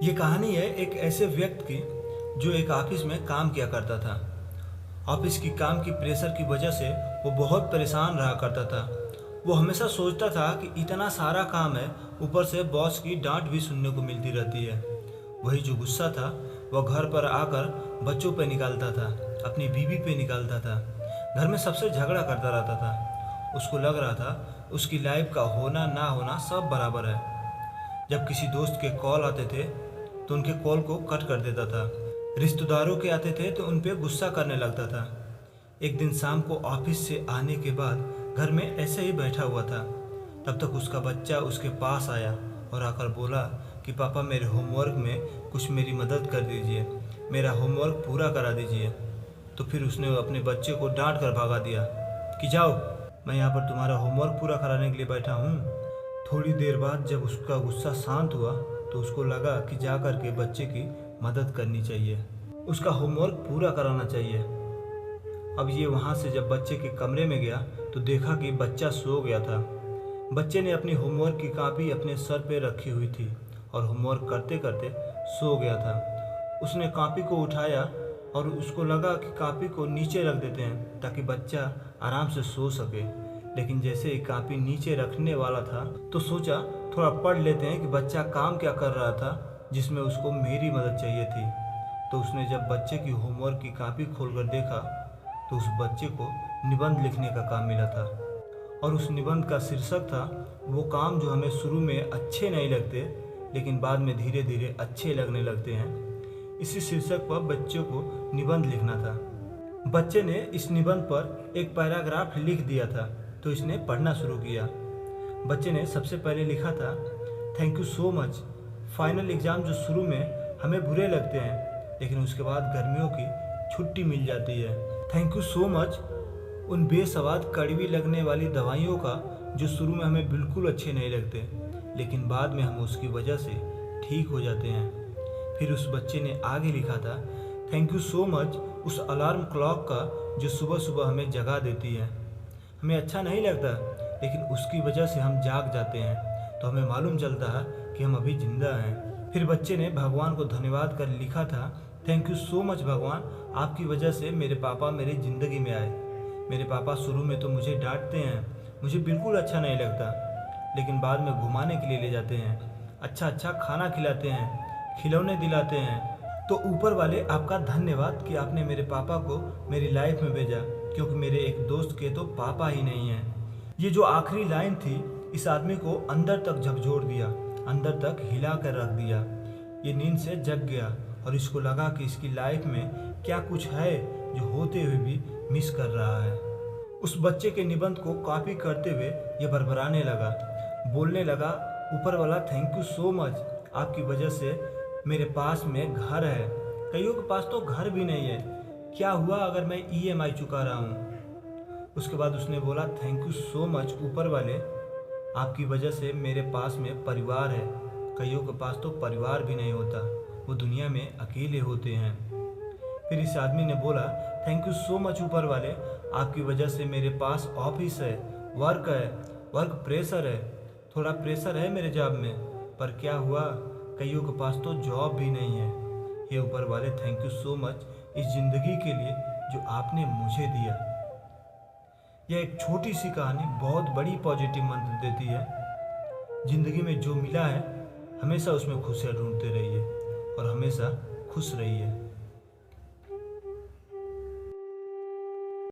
ये कहानी है एक ऐसे व्यक्ति की जो एक ऑफिस में काम किया करता था। ऑफिस की काम की प्रेशर की वजह से वो बहुत परेशान रहा करता था। वो हमेशा सोचता था कि इतना सारा काम है, ऊपर से बॉस की डांट भी सुनने को मिलती रहती है। वही जो गुस्सा था वह घर पर आकर बच्चों पे निकालता था, अपनी बीवी पे निकालता था, घर में सबसे झगड़ा करता रहता था। उसको लग रहा था उसकी लाइफ का होना ना होना सब बराबर है। जब किसी दोस्त के कॉल आते थे तो उनके कॉल को कट कर देता था। रिश्तेदारों के आते थे तो उन पे गुस्सा करने लगता था। एक दिन शाम को ऑफिस से आने के बाद घर में ऐसे ही बैठा हुआ था। तब तक उसका बच्चा उसके पास आया और आकर बोला कि पापा मेरे होमवर्क में कुछ मेरी मदद कर दीजिए, मेरा होमवर्क पूरा करा दीजिए। तो फिर उसने अपने बच्चे को डांट कर भगा दिया कि जाओ, मैं यहाँ पर तुम्हारा होमवर्क पूरा कराने के लिए बैठा हूँ। थोड़ी देर बाद जब उसका गुस्सा शांत हुआ तो उसको लगा कि जा कर के बच्चे की मदद करनी चाहिए, उसका होमवर्क पूरा कराना चाहिए। अब ये वहाँ से जब बच्चे के कमरे में गया तो देखा कि बच्चा सो गया था। बच्चे ने अपनी होमवर्क की कॉपी अपने सर पे रखी हुई थी और होमवर्क करते करते सो गया था। उसने कॉपी को उठाया और उसको लगा कि कॉपी को नीचे रख देते हैं ताकि बच्चा आराम से सो सके। लेकिन जैसे ही कॉपी नीचे रखने वाला था तो सोचा थोड़ा पढ़ लेते हैं कि बच्चा काम क्या कर रहा था जिसमें उसको मेरी मदद चाहिए थी। तो उसने जब बच्चे की होमवर्क की कॉपी खोलकर देखा तो उस बच्चे को निबंध लिखने का काम मिला था और उस निबंध का शीर्षक था वो काम जो हमें शुरू में अच्छे नहीं लगते लेकिन बाद में धीरे धीरे अच्छे लगने लगते हैं। इसी शीर्षक पर बच्चे को निबंध लिखना था। बच्चे ने इस निबंध पर एक पैराग्राफ लिख दिया था तो इसने पढ़ना शुरू किया। बच्चे ने सबसे पहले लिखा था, thank you so much. Final exam जो शुरू में हमें बुरे लगते हैं लेकिन उसके बाद गर्मियों की छुट्टी मिल जाती है। थैंक यू सो मच उन बेस्वाद कड़वी लगने वाली दवाइयों का जो शुरू में हमें बिल्कुल अच्छे नहीं लगते लेकिन बाद में हम उसकी वजह से ठीक हो जाते हैं। फिर उस बच्चे ने आगे लिखा था, थैंक यू सो मच उस अलार्म क्लॉक का जो सुबह सुबह हमें जगा देती है। हमें अच्छा नहीं लगता लेकिन उसकी वजह से हम जाग जाते हैं तो हमें मालूम चलता है कि हम अभी जिंदा हैं। फिर बच्चे ने भगवान को धन्यवाद कर लिखा था, थैंक यू सो मच भगवान, आपकी वजह से मेरे पापा मेरी ज़िंदगी में आए। मेरे पापा शुरू में तो मुझे डांटते हैं, मुझे बिल्कुल अच्छा नहीं लगता, लेकिन बाद में घुमाने के लिए ले जाते हैं, अच्छा अच्छा खाना खिलाते हैं, खिलौने दिलाते हैं। तो ऊपर वाले आपका धन्यवाद कि आपने मेरे पापा को मेरी लाइफ में भेजा, क्योंकि मेरे एक दोस्त के तो पापा ही नहीं हैं। ये जो आखिरी लाइन थी इस आदमी को अंदर तक झकझोर दिया, अंदर तक हिला कर रख दिया। ये नींद से जग गया और इसको लगा कि इसकी लाइफ में क्या कुछ है जो होते हुए भी मिस कर रहा है। उस बच्चे के निबंध को कॉपी करते हुए ये बड़बड़ाने लगा, बोलने लगा, ऊपर वाला थैंक यू सो मच, आपकी वजह से मेरे पास में घर है, कईयों के पास तो घर भी नहीं है, क्या हुआ अगर मैं ईएमआई चुका रहा हूँ। उसके बाद उसने बोला, थैंक यू सो मच ऊपर वाले, आपकी वजह से मेरे पास में परिवार है, कईयों के पास तो परिवार भी नहीं होता, वो दुनिया में अकेले होते हैं। फिर इस आदमी ने बोला, थैंक यू सो मच ऊपर वाले, आपकी वजह से मेरे पास ऑफिस है, वर्क प्रेशर है, थोड़ा प्रेशर है मेरे जॉब में, पर क्या हुआ कईयों के पास तो जॉब भी नहीं है। हे ऊपर वाले, थैंक यू सो मच इस ज़िंदगी के लिए जो आपने मुझे दिया। यह एक छोटी सी कहानी बहुत बड़ी पॉजिटिव मंत्र देती है। ज़िंदगी में जो मिला है हमेशा उसमें खुशियाँ ढूंढते रहिए और हमेशा खुश रहिए।